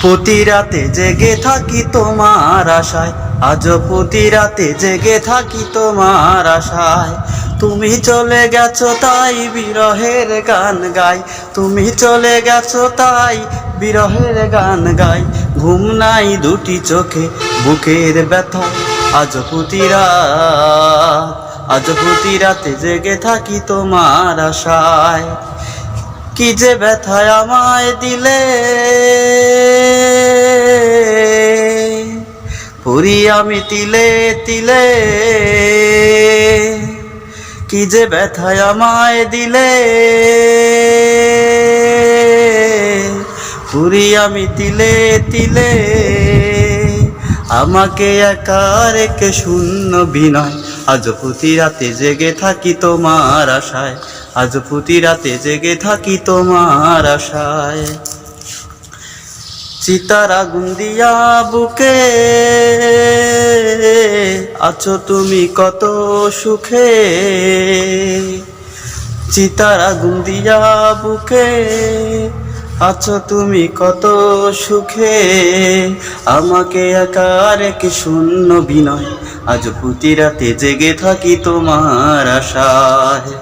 প্রতি রাতে জেগে থাকি তোমার আশায়, আজ প্রতি রাতে জেগে থাকি তোমার আশায়। তুমি চলে গেছো তাই বিরহের গান গাই, তুমি চলে গেছো তাই বিরহের গান গাই। ঘুম নাই দুটি চোখে বুকের ব্যথা, আজ প্রতি রাত, আজ প্রতি রাতে জেগে থাকি তোমার আশায়। কি যে ব্যথায় আমায় দিলে, পুরি আমি তিলে তিলে। কি যে ব্যথায় আমায় দিলে, পুরি আমি তিলে তিলে। আমাকে একা রেখে শূন্য বিনয়, আজ প্রতি রাতে জেগে থাকি তোমার আশায়, আজ প্রতি রাতে জেগে থাকি তোমার আশায়। চিতার আগুন দিয়া বুকে আছো তুমি কত সুখে, চিতার আগুন দিয়া বুকে আছো তুমি কত সুখে। আমাকে একা রেখে শূন্য বিনয়, আজ প্রতি রাতে জেগে থাকি তোমার আশায়।